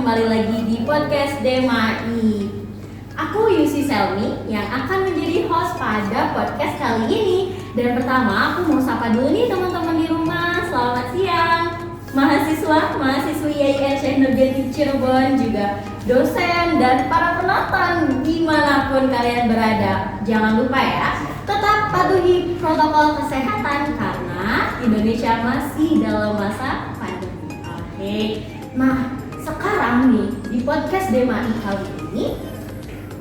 kembali lagi di podcast DMAI. Aku Yusi Selmi yang akan menjadi host pada podcast kali ini. Dan pertama aku mau sapa dulu nih teman-teman di rumah. Selamat siang mahasiswa, mahasiswi IAIN Syekh Nurjati Cirebon, juga dosen dan para penonton dimanapun kalian berada. Jangan lupa ya, tetap patuhi protokol kesehatan karena Indonesia masih dalam masa pandemi. Oke, nah sekarang nih di podcast DMAI kali ini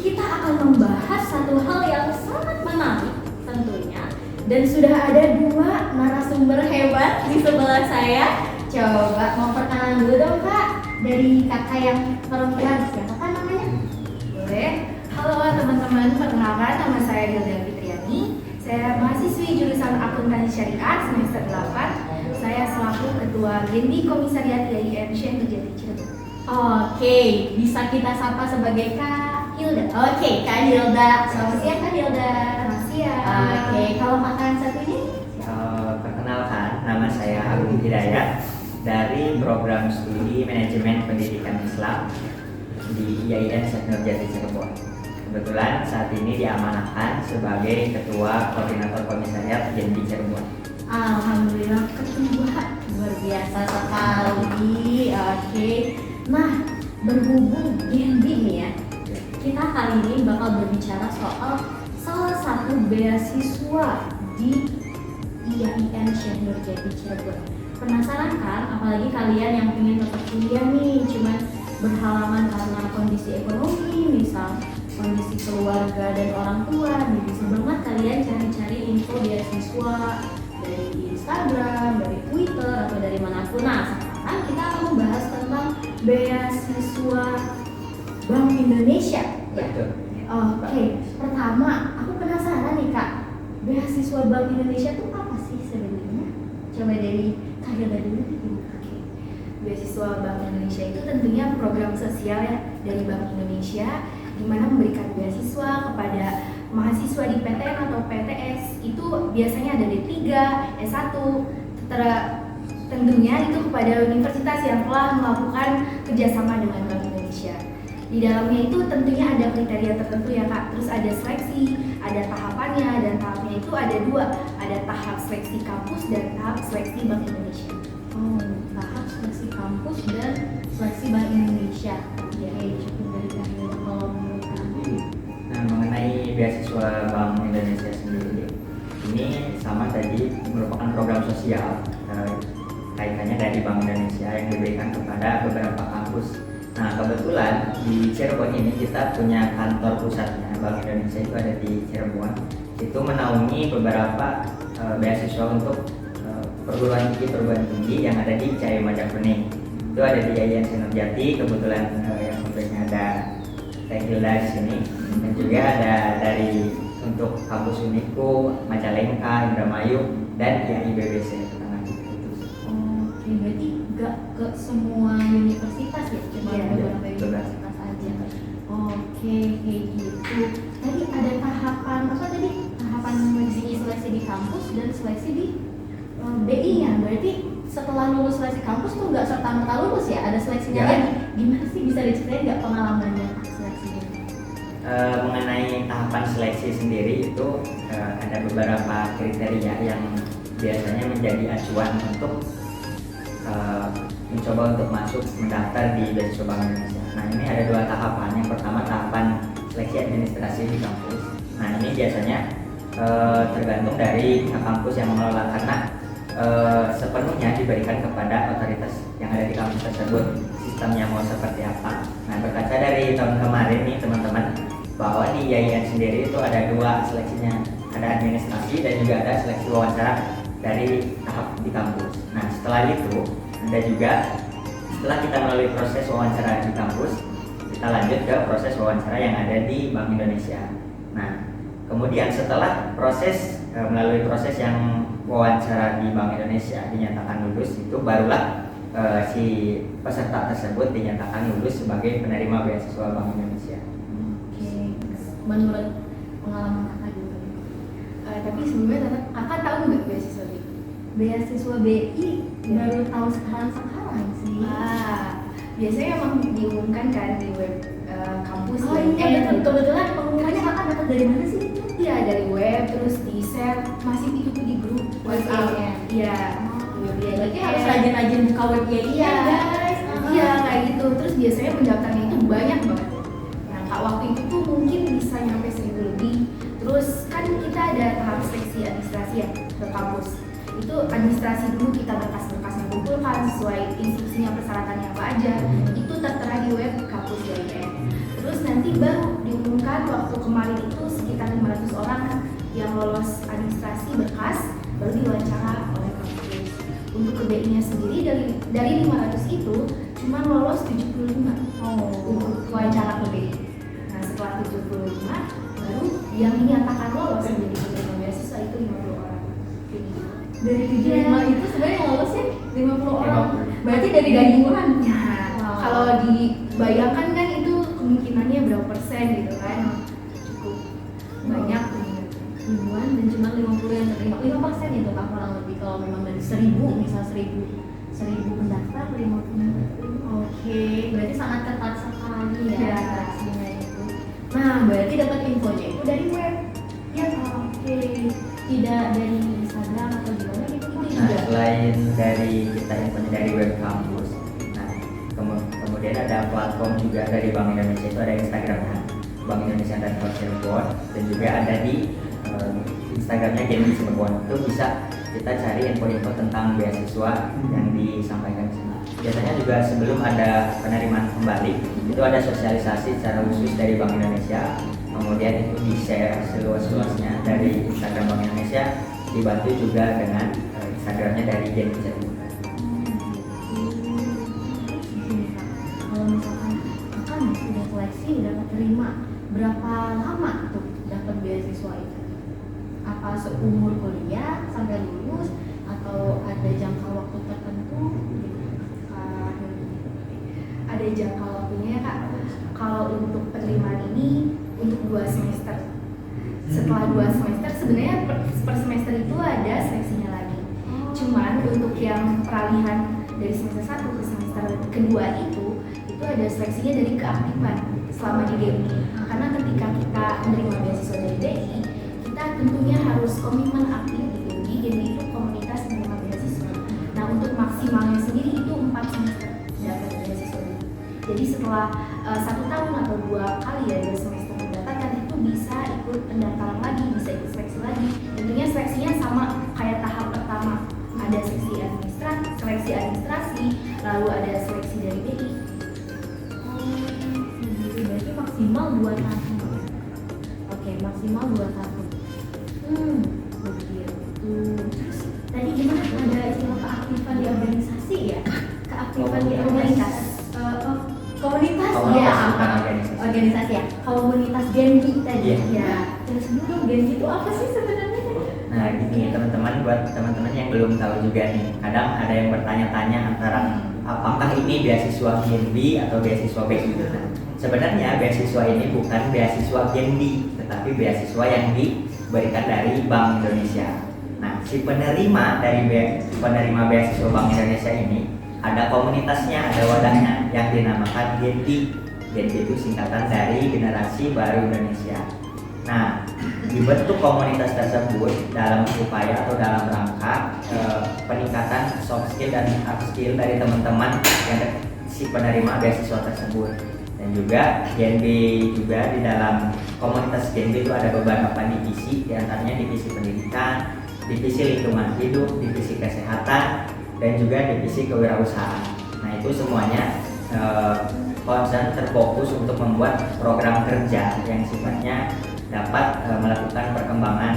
kita akan membahas satu hal yang sangat menarik tentunya, dan sudah ada dua narasumber hebat di sebelah saya. Coba mau perkenalan dulu dong Kak, dari kakak yang perempuan, siapa kan namanya? Boleh. Halo teman-teman, perkenalkan nama saya Hilda Fitriani. Saya mahasiswi jurusan Akuntansi Syariah semester 8. Saya selaku Ketua Gendi Komisariat IAIN Syekh Nurjati Cirebon. Oke, bisa kita sapa sebagai Kak Hilda. Oke, Kak Hilda. Selamat siang Kak Hilda. Selamat siang. Oke, kalau makan satu ini? Perkenalkan, nama saya Agung Hidayat dari program studi Manajemen Pendidikan Islam di IAIN Syekh Nurjati Cirebon. Kebetulan saat ini diamanahkan sebagai Ketua Koordinator Komisariat Gendi Cirebon. Alhamdulillah, ketua, luar biasa sekali. Oke, nah berhubung Gendi nih ya, kita kali ini bakal berbicara soal salah satu beasiswa di IAIN Syekh Nurjati Cirebon. Penasaran kan? Apalagi kalian yang ingin tetap kuliah nih, cuman berhalangan karena kondisi ekonomi, misal kondisi keluarga dan orang tua. Nih bisa banget kalian cari-cari info beasiswa dari Instagram, dari Twitter, atau dari manapun. Nah sekarang kita akan membahas tentang beasiswa Bank Indonesia. Betul. Oke, pertama aku penasaran nih Kak, beasiswa Bank Indonesia itu apa sih sebenarnya? Coba dari Kak Hilda dulu. Oke. Beasiswa Bank Indonesia itu tentunya program sosial ya dari Bank Indonesia, di mana memberikan beasiswa kepada mahasiswa di PTN atau PTS. Itu biasanya ada D3, S1, tentunya itu kepada universitas yang telah melakukan kerjasama dengan Bank Indonesia. Di dalamnya itu tentunya ada kriteria tertentu ya Kak, terus ada seleksi, ada tahapannya, dan tahapnya itu ada dua, ada tahap seleksi kampus dan tahap seleksi Bank Indonesia. Oh, tahap seleksi kampus dan seleksi Bank Indonesia. Ya, cukup dari Kak Hilda kalau menurut kamu. Nah, mengenai beasiswa Bank Indonesia sendiri, ini sama tadi merupakan program sosial kaitannya dari Bank Indonesia yang diberikan kepada beberapa kampus. Nah, kebetulan di Cirebon ini kita punya kantor pusatnya. Bank Indonesia itu ada di Cirebon. Itu menaungi beberapa beasiswa untuk perguruan tinggi yang ada di Cahaya Majapahit. Itu ada di IAIN Syekh Nurjati, kebetulan yang tentunya ada Teh Hilda di sini, dan juga ada dari untuk kampus Uniku, Majalengka, Indramayu, dan IAIBBC. Oke, berarti gak ke semua universitas ya, cuma Iya, beberapa betul. universitas aja. Oke, kayak gitu. Tadi ada tahapan apa tadi? Tahapan seleksi di kampus dan seleksi di BI-nya. Berarti setelah lulus seleksi kampus tuh nggak serta merta lulus ya? Ada seleksinya Ya. lagi. Gimana sih, bisa diceritain nggak pengalamannya seleksinya? Mengenai tahapan seleksi sendiri itu ada beberapa kriteria yang biasanya menjadi acuan untuk mencoba untuk masuk mendaftar di beasiswa Bank Indonesia. Nah, ini ada dua tahapan. Yang pertama tahapan seleksi administrasi di kampus. Nah, ini biasanya tergantung dari kampus yang mengelola, karena sepenuhnya diberikan kepada otoritas yang ada di kampus tersebut sistemnya mau seperti apa. Nah, berkaca dari tahun kemarin nih teman-teman, bahwa di IAIN sendiri itu ada dua seleksinya, ada administrasi dan juga ada seleksi wawancara dari tahap di kampus. Nah, setelah itu ada juga, setelah kita melalui proses wawancara di kampus, kita lanjut ke proses wawancara yang ada di Bank Indonesia. Nah, kemudian setelah melalui proses yang wawancara di Bank Indonesia dinyatakan lulus, itu barulah si peserta tersebut dinyatakan lulus sebagai penerima beasiswa Bank Indonesia. Oke, menurut pengalaman kakak juga. Tapi sebelumnya kakak tahu nggak beasiswa BI? Beasiswa BI baru tahu sekarang sih. biasanya emang diumumkan kan di web kampus. Oh iya betul, kebetulan pengumumannya kakak dapat dari mana sih? Iya, dari web, terus di share, masih itu di grup WhatsApp. Iya. Berarti harus rajin-rajin buka web ya Iya, guys. iya kayak gitu. Terus biasanya pendaftarnya itu banyak banget. Nah, kak waktu itu tuh mungkin bisa nyampe 1000 lebih. Terus kan kita ada tahap seleksi administrasi ya ke kampus. Itu administrasi dulu, kita berkas-berkasnya kumpulkan sesuai instruksinya, persyaratannya apa aja. Itu tertera di web kampus JIN. Terus nanti baru diumumkan waktu kemarin itu sekitar 500 orang yang lolos administrasi berkas baru diwawancara oleh kampus. Untuk ke BI-nya sendiri dari 500 itu cuma lolos 75 untuk wawancara ke BI. Nah, setelah 75 baru yang dinyatakan lolos menjadi penerima beasiswa itu 50 orang. Dari 75 itu sebenarnya yang lolos ya 50 orang. Berarti dari gabungan. Nah, kalau dibayangkan kan itu kemungkinannya berapa persen gitu kan? Cukup banyak Ribuan dan cuma 50 yang terima. 5% itu kak kurang lebih kalau memang dari 1000 misal 1000 pendaftar 50. Oke, berarti sangat ketat sekali ya Iya. seleksinya itu. Nah, berarti dapat infonya itu dari web. Ya, oke. Tidak dari Instagram atau gimana gitu Nah, juga. selain dari kita infonya dari web kampus, nah kemudian ada platform juga dari Bank Indonesia, itu ada Instagramnya Bank Indonesia dan Cirebon, dan juga ada di Instagramnya Genbi Cirebon. Itu bisa kita cari info-info tentang beasiswa yang disampaikan di sana. Biasanya juga sebelum ada penerimaan kembali itu ada sosialisasi secara khusus dari Bank Indonesia, kemudian itu di-share seluas-luasnya dari Instagram Bank Indonesia, dibantu juga dengan Instagramnya dari Genbi Cirebon. Kalau misalkan akan udah seleksi, udah keterima, berapa lama tuh dapat beasiswa itu? Apa seumur kuliah sampai lulus atau ada jangka waktu tertentu? ada jangka waktunya ya kak. Kalau untuk penerimaan ini untuk 2 semester. Setelah 2 semester sebenarnya per semester itu ada seleksinya lagi. Cuman untuk yang peralihan dari semester 1 ke semester kedua itu ada seleksinya dari keaktifan selama di DMI. Karena ketika kita menerima beasiswa dari DI, kita tentunya harus komitmen aktif di DMI. DMI itu komunitas penerima beasiswa. Nah, untuk maksimalnya sendiri itu 4 semester dapat beasiswa. Jadi setelah 1 tahun atau 2 kali ya 2 semester mendapatkan itu bisa ikut pendaftaran lagi, bisa ikut seleksi lagi. Tentunya seleksinya sama kayak tahap pertama. Ada seleksi administrasi, lalu ada seleksi dari BI. Berarti maksimal 2 tahun. Oke, maksimal 2 tahun. Begitu. Terus tadi gimana? Ada istilah keaktifan di organisasi ya? Keaktifan di komunitas. Komunitas ya, bukan organisasi ya. Komunitas Genbi tadi. Iya. Ya. Terus dulu Genbi itu apa sih sebenarnya? Nah gini teman-teman, buat teman-teman yang belum tahu juga nih, kadang ada yang bertanya-tanya antara apakah ini beasiswa Genbi atau beasiswa BI. Nah, sebenarnya beasiswa ini bukan beasiswa Genbi, tetapi beasiswa yang diberikan dari Bank Indonesia. Nah, si penerima penerima beasiswa Bank Indonesia ini ada komunitasnya, ada wadahnya yang dinamakan Genbi. Genbi itu singkatan dari Generasi Baru Indonesia. Nah, dibentuk komunitas tersebut dalam upaya atau dalam rangka peningkatan soft skill dan hard skill dari teman-teman yang si penerima beasiswa tersebut. Dan juga Genbi juga di dalam komunitas Genbi itu ada beberapa divisi, diantaranya divisi pendidikan, divisi lingkungan hidup, divisi kesehatan, dan juga divisi kewirausahaan. Nah itu semuanya concern terfokus untuk membuat program kerja yang sifatnya dapat melakukan perkembangan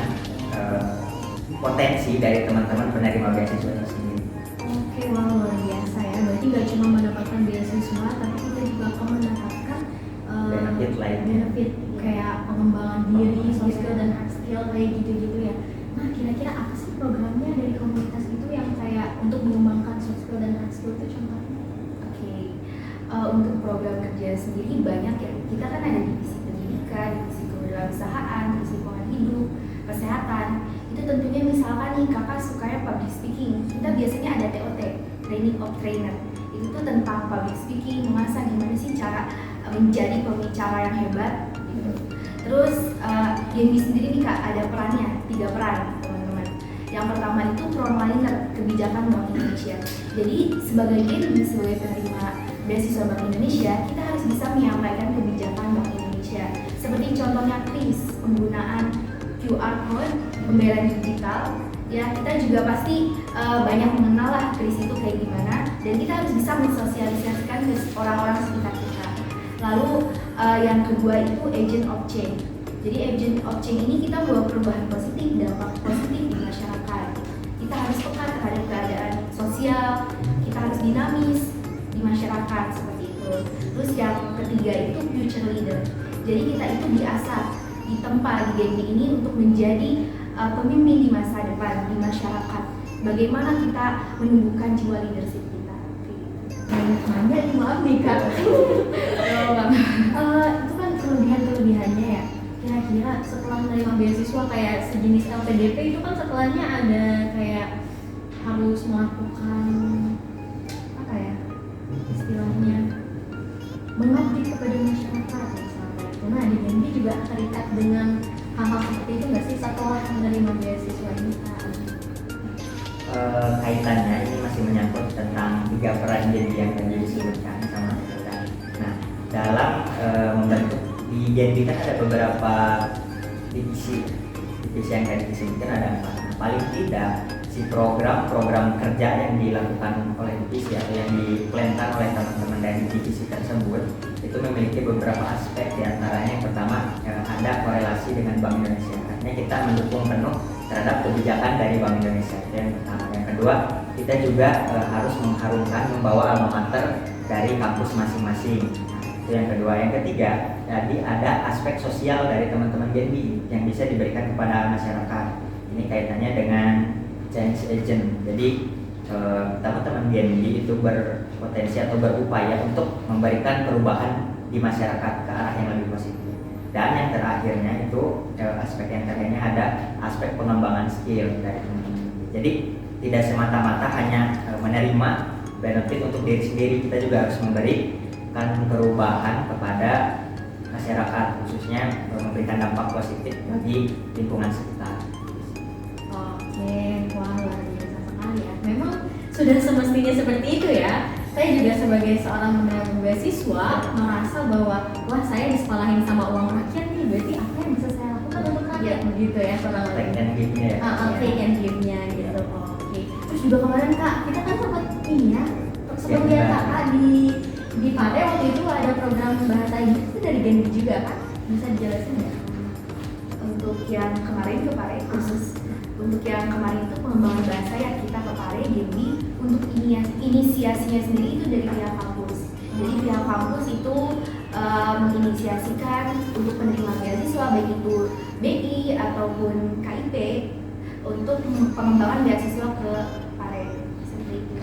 potensi dari teman-teman penerima beasiswa itu sendiri. Oke, wah luar biasa ya. Berarti nggak cuma mendapatkan beasiswa, tapi kita juga akan mendapatkan Benefit lainnya. benefit kayak pengembangan diri, soft skill dan hard skill kayak gitu-gitu ya. Nah, kira-kira apa sih programnya dari komunitas itu yang kayak untuk mengembangkan soft skill dan hard skill itu contohnya? Oke. Untuk program kerja sendiri banyak ya. Kita kan ada divisi pendidikan, divisi kewirausahaan, divisi lingkungan hidup, kesehatan. Itu tentunya misalkan nih kakak sukanya public speaking, kita biasanya ada TOT, Training of Trainer. Itu tuh tentang public speaking, mengasah gimana sih cara menjadi pembicara yang hebat gitu. Terus Genbi sendiri nih Kak ada perannya, 3 peran teman-teman. Yang pertama itu frontliner kebijakan Bank Indonesia. Jadi sebagai Genbi, sebagai penerima beasiswa Bank Indonesia, kita harus bisa menyampaikan kebijakan Bank Indonesia. Seperti contohnya KRIS, penggunaan QR code, pembayaran digital. Ya kita juga pasti banyak mengenal lah KRIS itu kayak gimana, dan kita harus bisa mensosialisasikan ke orang-orang sekitar kita. Lalu yang kedua itu agent of change. Jadi agent of change ini kita bawa perubahan positif, dampak positif di masyarakat. Kita harus peka terhadap keadaan sosial, kita harus dinamis di masyarakat seperti itu. Terus yang ketiga itu future leader. Jadi kita itu diasah, ditempa di Genbi ini untuk menjadi pemimpin di masa depan di masyarakat. Bagaimana kita menumbuhkan jiwa leadership kita. Banyak banget nih, maaf nih Kak. Itu kan kelebihannya ya. Kira-kira setelah menerima beasiswa kayak sejenis LPDP itu kan setelahnya ada kayak harus melakukan apa ya istilahnya mengabdi kepada masyarakat misalnya. Nah di Genbi juga terikat dengan hal-hal seperti itu nggak sih setelah menerima beasiswa ini Kak? Kaitannya ini masih menyangkut tentang 3 peran Genbi yang tadi disebutkan sama kita. Nah, dalam membentuk di Genbi kan ada beberapa divisi yang tadi disebutkan ada 4. Nah, paling tidak si program kerja yang dilakukan oleh divisi atau yang diplankan oleh teman-teman dari divisi tersebut itu memiliki beberapa aspek, diantaranya yang pertama ada korelasi dengan Bank Indonesia. Artinya kita mendukung penuh terhadap kebijakan dari Bank Indonesia. Itu yang pertama. Yang kedua, kita juga harus mengharumkan, membawa alma mater dari kampus masing-masing. Itu yang kedua. Yang ketiga, jadi ada aspek sosial dari teman-teman Genbi yang bisa diberikan kepada masyarakat. Ini kaitannya dengan change agent. Jadi teman-teman Genbi itu berpotensi atau berupaya untuk memberikan perubahan di masyarakat ke arah yang lebih positif. Dan yang terakhirnya itu aspek yang terakhirnya ada aspek pengembangan skill dari teman-teman. Jadi tidak semata-mata hanya menerima benefit untuk diri sendiri, kita juga harus memberikan perubahan kepada masyarakat, khususnya memberikan dampak positif bagi lingkungan sekitar. Oke, wah luar biasa sekali ya. Memang sudah semestinya seperti itu ya. Saya juga sebagai seorang penerima beasiswa merasa bahwa wah saya disekolahin sama uang rakyat nih, berarti apa yang bisa saya lakukan untuk rakyat begitu ya kurang Take lebih. and give-nya ya. Take and give-nya gitu. Oke. Terus juga kemarin Kak, kita kan sempat ini ya, sebelum Ya, dia Kakak di Pare waktu itu ada program bahasa Inggris itu dari Genbi juga kan? Bisa dijelasin nggak? Untuk yang kemarin ke Pare khusus untuk yang kemarin itu pengembangan bahasa yang kita ke Pare Genbi, untuk inisiasinya sendiri itu dari pihak kampus. Jadi pihak kampus itu menginisiasikan untuk penerima beasiswa baik itu BI ataupun KIP untuk pengembangan beasiswa ke Pare seperti itu.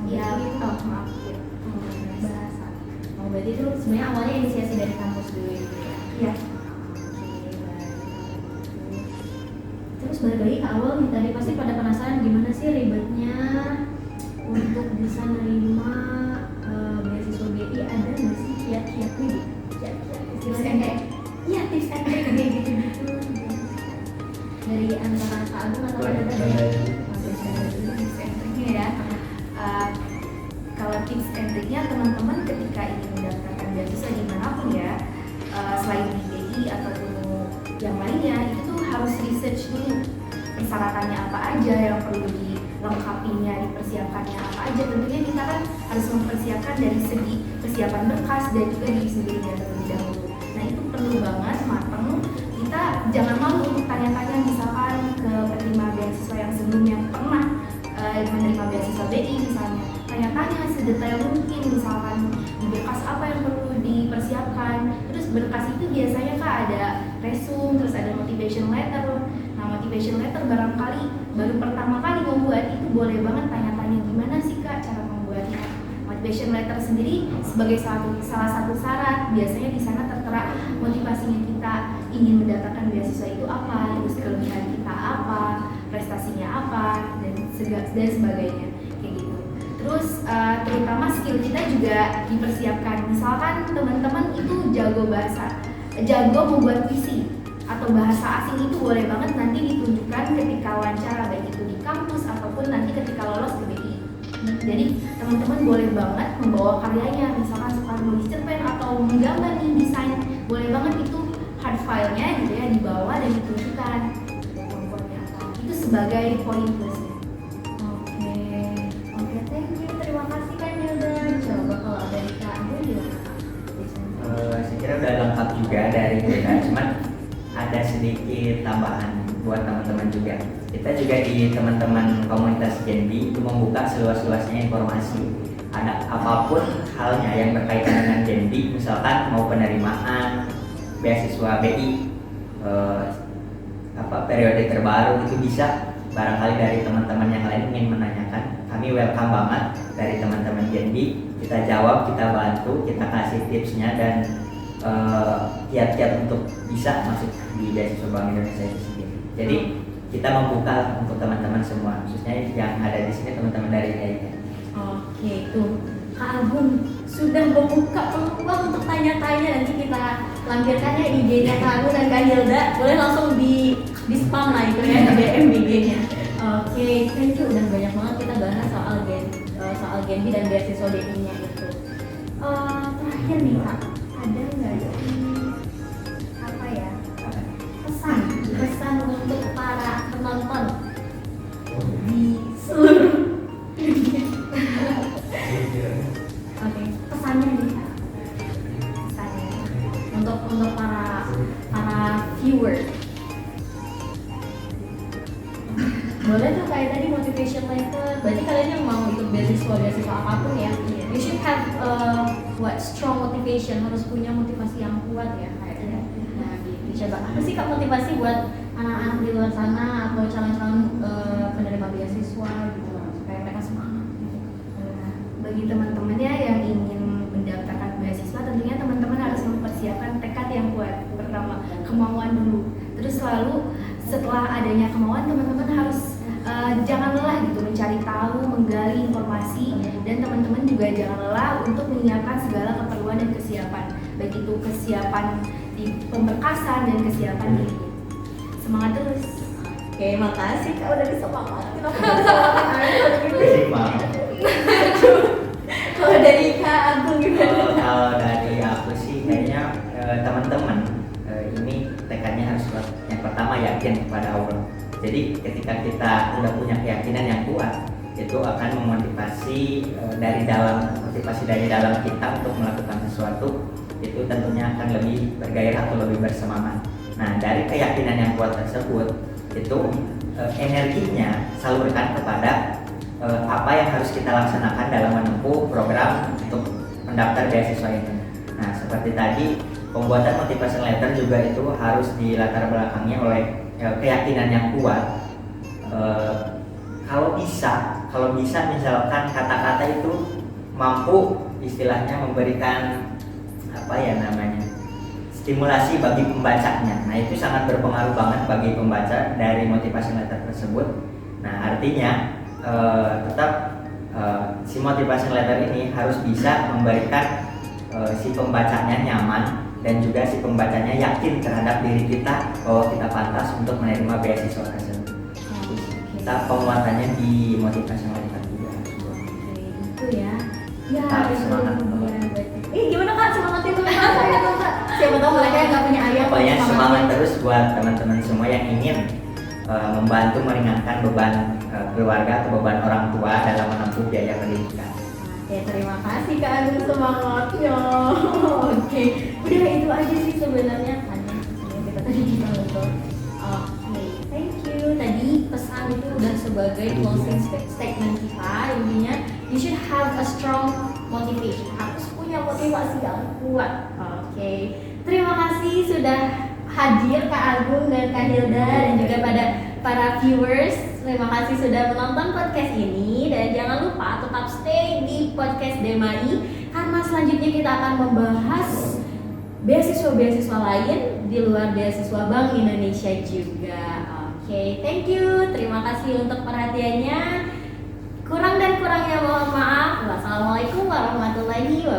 Ya, maaf ya. Bahasa. Oh berarti itu sebenarnya awalnya inisiasi dari kampus dulu itu ya? Ya. Terus balik lagi ke awal nih, tadi pasti pada penasaran gimana sih ribetnya untuk bisa nerima beasiswa BI, ada nggak sih kiat-kiatnya gitu? Kiat-kiat istilahnya kayak iya tips and trick kayak gitu-gitu dari antara Kak Agung atau ada tadi? Tips and triknya ya. Kalau tips and triknya teman-teman ketika ingin mendaftarkan beasiswa dimanapun ya, selain di BI ataupun yang lainnya, itu tuh harus research dulu persyaratannya apa aja yang perlu dilengkapinya, dipersiapkannya apa aja. Tentunya kita kan harus mempersiapkan dari segi persiapan berkas dan juga diri sendirinya terlebih dahulu. Nah itu perlu banget mateng. Kita jangan malu untuk tanya-tanya misalkan ke penerima beasiswa yang sebelumnya pernah menerima beasiswa BI misalnya, tanya-tanya sedetail mungkin misalkan di berkas apa yang perlu dipersiapkan. Terus berkas itu biasanya Kak ada resume, terus ada motivation letter. Nah motivation letter barangkali baru pertama kali membuat, itu boleh banget tanya-tanya gimana sih Kak cara membuatnya. Motivation letter sendiri sebagai salah satu syarat, biasanya di sana tertera motivasinya kita ingin mendapatkan beasiswa itu apa, terus kelebihan kita apa, prestasinya apa, dan sebagainya kayak gitu. Terus terutama skill kita juga dipersiapkan. Misalkan teman-teman itu jago membuat puisi atau bahasa asing, itu boleh banget nanti ditunjukkan ketika wawancara, baik itu di kampus ataupun nanti ketika lolos ke BI. Jadi teman-teman boleh banget membawa karyanya, misalkan suka nulis cerpen atau menggambar nih, desain, boleh banget itu hard file-nya gitu ya dibawa dan ditunjukkan kemampuannya. Itu sebagai poin plusnya. Oke, thank you. Terima kasih Kak Hilda. Coba kalau dari Kak Agung gimana Kak? Saya kira udah lengkap juga dari kita, cuman ada sedikit tambahan buat teman-teman juga. Kita juga di teman-teman komunitas Genbi itu membuka seluas-luasnya informasi. Ada apapun halnya yang berkaitan dengan Genbi, misalkan mau penerimaan beasiswa BI, periode terbaru itu bisa. Barangkali dari teman-teman yang lain ingin menanyakan, kami welcome banget dari teman-teman Genbi. Kita jawab, kita bantu, kita kasih tipsnya dan kiat-kiat untuk bisa masuk di beasiswa Bank Indonesia itu sendiri. Jadi kita membuka untuk teman-teman semua, khususnya yang ada di sini teman-teman dari IAIN. Oke, tuh Kak Agung sudah membuka peluang untuk tanya-tanya. Nanti kita lampirkan ya IG-nya Kak Agung dan Kak Hilda. Boleh langsung di spam lah itu ya, di DM IG-nya. Oke, thank you. Udah banyak banget kita bahas soal Genbi dan beasiswa DI-nya itu. Terakhir nih Kak, ada nggak sih pesan untuk para penonton di seluruh dunia? Oke, pesannya nih Kak. Pesannya untuk para viewer. Boleh tuh kayak tadi motivation letter. Berarti kalian yang mau ikut beasiswa apapun ya, you should have strong motivation, harus punya motivasi yang kuat ya kayaknya. Nah, dicoba apa sih Kak motivasi buat anak-anak di luar sana atau calon-calon penerima beasiswa gitu supaya mereka semangat gitu. Bagi teman-temannya yang ingin mendaftarkan beasiswa, tentunya teman-teman harus mempersiapkan tekad yang kuat. Pertama, kemauan dulu. Terus selalu setelah adanya kemauan, teman-teman harus jangan lelah gitu mencari tahu, menggali informasi, dan teman-teman juga jangan lelah untuk menyiapkan segala keperluan dan kesiapan, baik itu kesiapan di pemberkasan dan kesiapan diri. Semangat terus. Oke, makasih Kak udah disemangatin aku. Kalau dari Kak Agung gimana? Kalau dari aku sih kayaknya teman-teman ini tekadnya harus kuat. Yang pertama yakin kepada Allah. Jadi ketika kita udah punya keyakinan yang kuat, itu akan memotivasi dari dalam kita untuk melakukan sesuatu, itu tentunya akan lebih bergairah atau lebih bersemangat. Nah, dari keyakinan yang kuat tersebut, itu energinya salurkan kepada apa yang harus kita laksanakan dalam menempuh program untuk mendaftar beasiswa ini. Nah, seperti tadi, pembuatan motivation letter juga itu harus dilatar belakangi oleh keyakinan yang kuat. Kalau bisa misalkan kata-kata itu mampu istilahnya memberikan stimulasi bagi pembacanya. Nah, itu sangat berpengaruh banget bagi pembaca dari motivation letter tersebut. Nah, artinya tetap si motivation letter ini harus bisa memberikan si pembacanya nyaman dan juga si pembacanya yakin terhadap diri kita bahwa kita pantas untuk menerima beasiswa tersebut. Kita penguatannya di motivation letter juga. Itu ya. Ya, Semangat. Gimana Kak semangatin teman-teman ya Kak? Siapa tahu mereka yang nggak punya ayah. Pokoknya semangat terus buat teman-teman semua yang ingin membantu meringankan beban keluarga atau beban orang tua dalam menempuh biaya pendidikan. Oke, terima kasih Kak Agung semangatnya. Oke, udah itu aja sih sebenarnya kan kita tadi kita ngobrol. Oke, thank you. Tadi pesan itu udah sebagai closing statement kita. Intinya, you should have a strong motivation. Harus punya motivasi yang kuat. Oke, terima kasih sudah hadir Kak Agung dan Kak Hilda dan juga pada para viewers. Terima kasih sudah menonton podcast ini dan jangan lupa tetap stay di podcast DMAI karena selanjutnya kita akan membahas beasiswa-beasiswa lain di luar beasiswa Bank Indonesia juga. Oke, thank you. Terima kasih untuk perhatiannya. Kurang dan kurangnya mohon maaf. Wassalamualaikum warahmatullahi wabarakatuh.